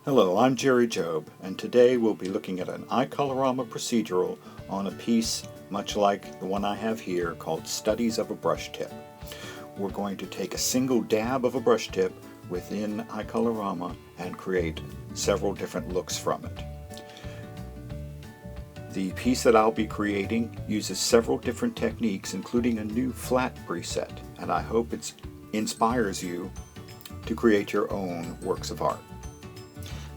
Hello, I'm Jerry Job, and today we'll be looking at an iColorama procedural on a piece much like the one I have here called Studies of a Brush Tip. We're going to take a single dab of a brush tip within iColorama and create several different looks from it. The piece that I'll be creating uses several different techniques, including a new flat preset, and I hope it inspires you to create your own works of art.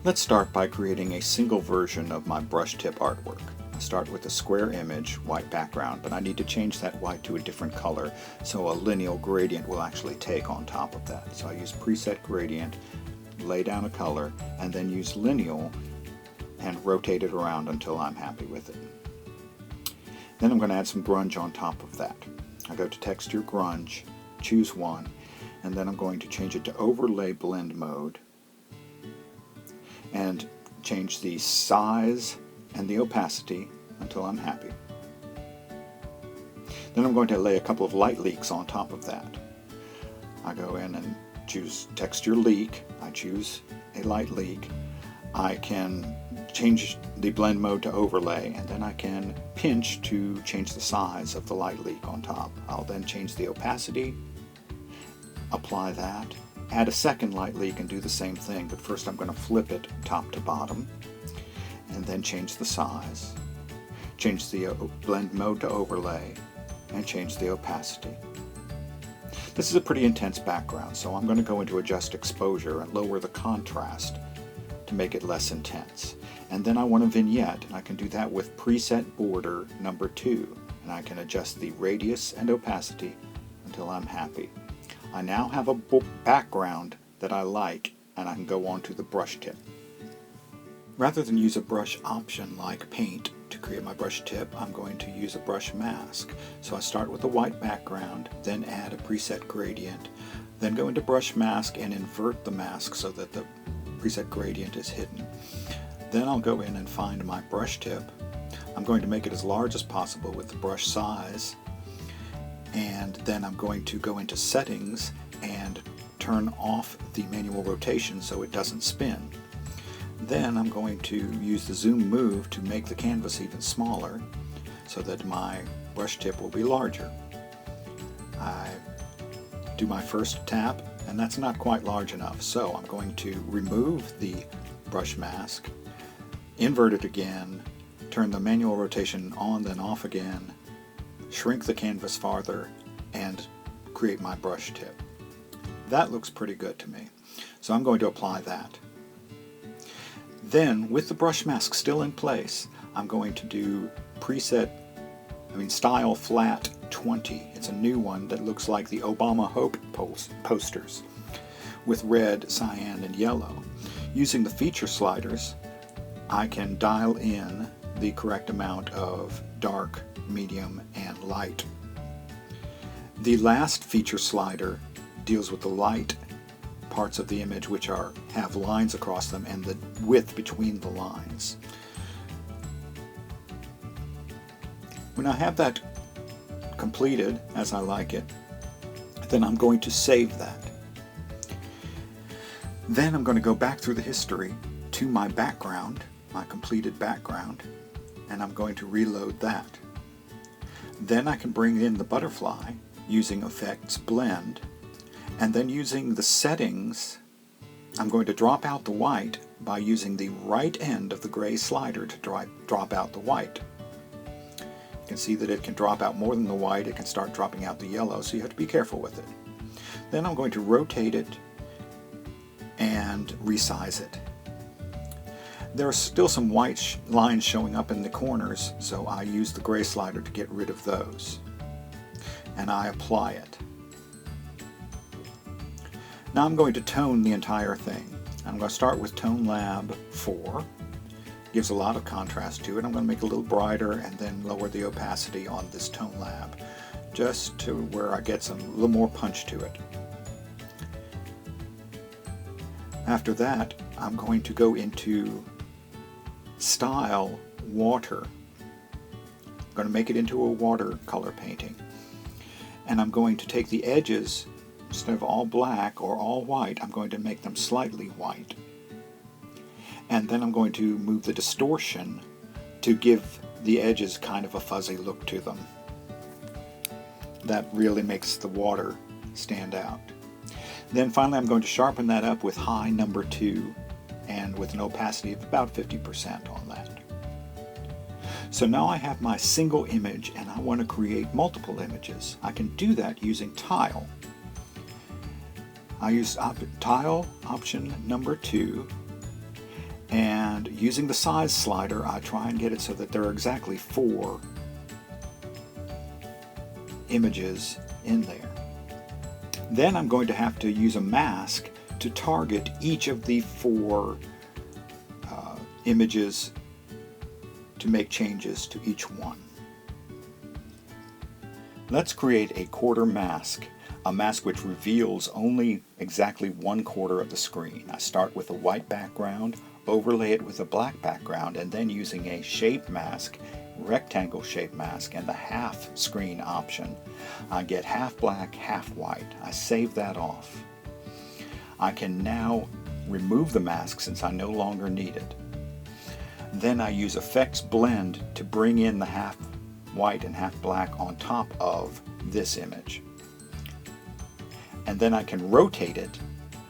Let's start by creating a single version of my brush tip artwork. I start with a square image, white background, but I need to change that white to a different color so a lineal gradient will actually take on top of that. So I use preset gradient, lay down a color, and then use lineal and rotate it around until I'm happy with it. Then I'm going to add some grunge on top of that. I go to texture grunge, choose one, and then I'm going to change it to overlay blend mode and change the size and the opacity until I'm happy. Then I'm going to lay a couple of light leaks on top of that. I go in and choose texture leak, I choose a light leak, I can change the blend mode to overlay, and then I can pinch to change the size of the light leak on top. I'll then change the opacity, apply that, add a second light leak and do the same thing, but first I'm going to flip it top to bottom and then change the size, change the blend mode to overlay, and change the opacity. This is a pretty intense background, so I'm going to go into adjust exposure and lower the contrast to make it less intense. And then I want a vignette, and I can do that with preset border number 2, and I can adjust the radius and opacity until I'm happy. I now have a background that I like, and I can go on to the brush tip. Rather than use a brush option like paint to create my brush tip, I'm going to use a brush mask. So I start with a white background, then add a preset gradient, then go into brush mask and invert the mask so that the preset gradient is hidden. Then I'll go in and find my brush tip. I'm going to make it as large as possible with the brush size, and then I'm going to go into settings and turn off the manual rotation so it doesn't spin. Then I'm going to use the zoom move to make the canvas even smaller so that my brush tip will be larger. I do my first tap, and that's not quite large enough, so I'm going to remove the brush mask, invert it again, turn the manual rotation on then off again, shrink the canvas farther, and create my brush tip. That looks pretty good to me, so I'm going to apply that. Then, with the brush mask still in place, I'm going to do style flat 20. It's a new one that looks like the Obama Hope posters with red, cyan, and yellow. Using the feature sliders, I can dial in the correct amount of dark, medium, and light. The last feature slider deals with the light parts of the image which have lines across them and the width between the lines. When I have that completed as I like it, then I'm going to save that. Then I'm going to go back through the history to my background, my completed background, and I'm going to reload that. Then I can bring in the butterfly using Effects Blend, and then using the settings, I'm going to drop out the white by using the right end of the gray slider to drop out the white. You can see that it can drop out more than the white, it can start dropping out the yellow, so you have to be careful with it. Then I'm going to rotate it and resize it. There are still some white lines showing up in the corners, so I use the gray slider to get rid of those. And I apply it. Now I'm going to tone the entire thing. I'm going to start with Tone Lab 4. Gives a lot of contrast to it. I'm going to make it a little brighter and then lower the opacity on this Tone Lab just to where I get a little more punch to it. After that, I'm going to go into Style Water. I'm going to make it into a watercolor painting. And I'm going to take the edges, instead of all black or all white, I'm going to make them slightly white. And then I'm going to move the distortion to give the edges kind of a fuzzy look to them. That really makes the water stand out. Then finally I'm going to sharpen that up with high number 2 and with an opacity of about 50% on that. So now I have my single image and I want to create multiple images. I can do that using tile. I use tile option number 2, and using the size slider I try and get it so that there are exactly 4 images in there. Then I'm going to have to use a mask to target each of the 4 images to make changes to each one. Let's create a quarter mask, a mask which reveals only exactly 1/4 of the screen. I start with a white background, overlay it with a black background, and then using a shape mask, rectangle shape mask, and the half screen option, I get half black, half white. I save that off. I can now remove the mask since I no longer need it. Then I use Effects Blend to bring in the half white and half black on top of this image. And then I can rotate it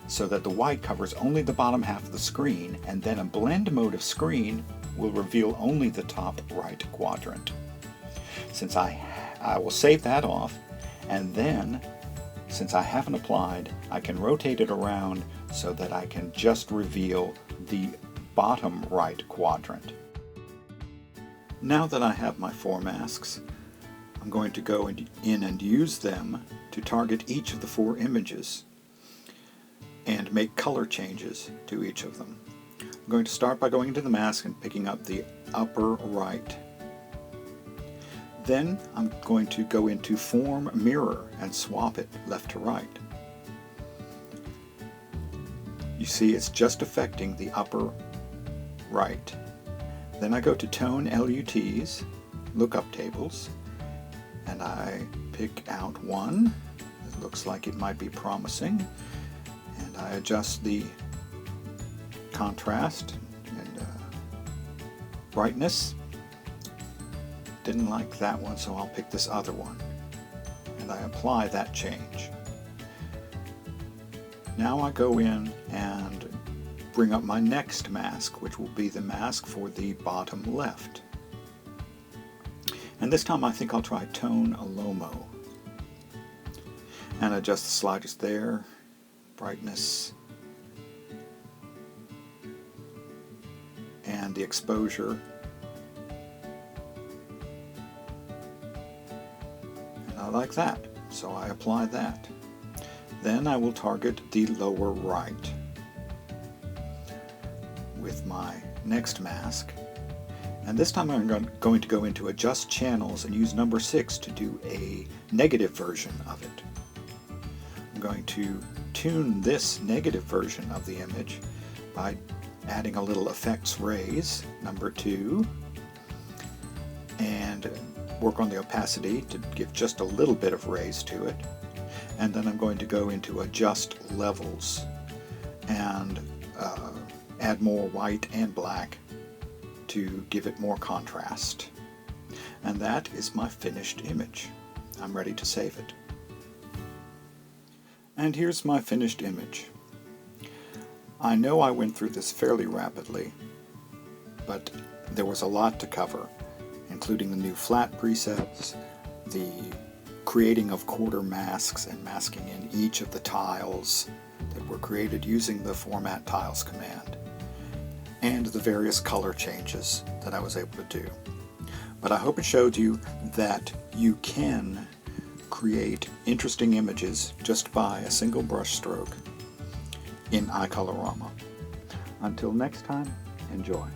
so that the white covers only the bottom half of the screen, and then a blend mode of screen will reveal only the top right quadrant. Since I will save that off, and then since I haven't applied, I can rotate it around so that I can just reveal the bottom right quadrant. Now that I have my 4 masks, I'm going to go in and use them to target each of the 4 images and make color changes to each of them. I'm going to start by going into the mask and picking up the upper right. Then I'm going to go into Form Mirror and swap it left to right. You see it's just affecting the upper right. Then I go to Tone LUTs, Lookup Tables, and I pick out one. It looks like it might be promising, and I adjust the contrast and brightness. Didn't like that one, so I'll pick this other one, and I apply that change. Now I go in and bring up my next mask, which will be the mask for the bottom left. And this time I think I'll try Tone Lomo. And adjust the sliders there, brightness, and the exposure. And I like that, so I apply that. Then I will target the lower right with my next mask, and this time I'm going to go into Adjust Channels and use number 6 to do a negative version of it. I'm going to tune this negative version of the image by adding a little Effects Raise, number 2, and work on the opacity to give just a little bit of raise to it. And then I'm going to go into Adjust Levels and add more white and black to give it more contrast. And that is my finished image. I'm ready to save it. And here's my finished image. I know I went through this fairly rapidly, but there was a lot to cover, including the new flat presets, the creating of quarter masks and masking in each of the tiles that were created using the Format Tiles command, and the various color changes that I was able to do. But I hope it showed you that you can create interesting images just by a single brush stroke in iColorama. Until next time, enjoy.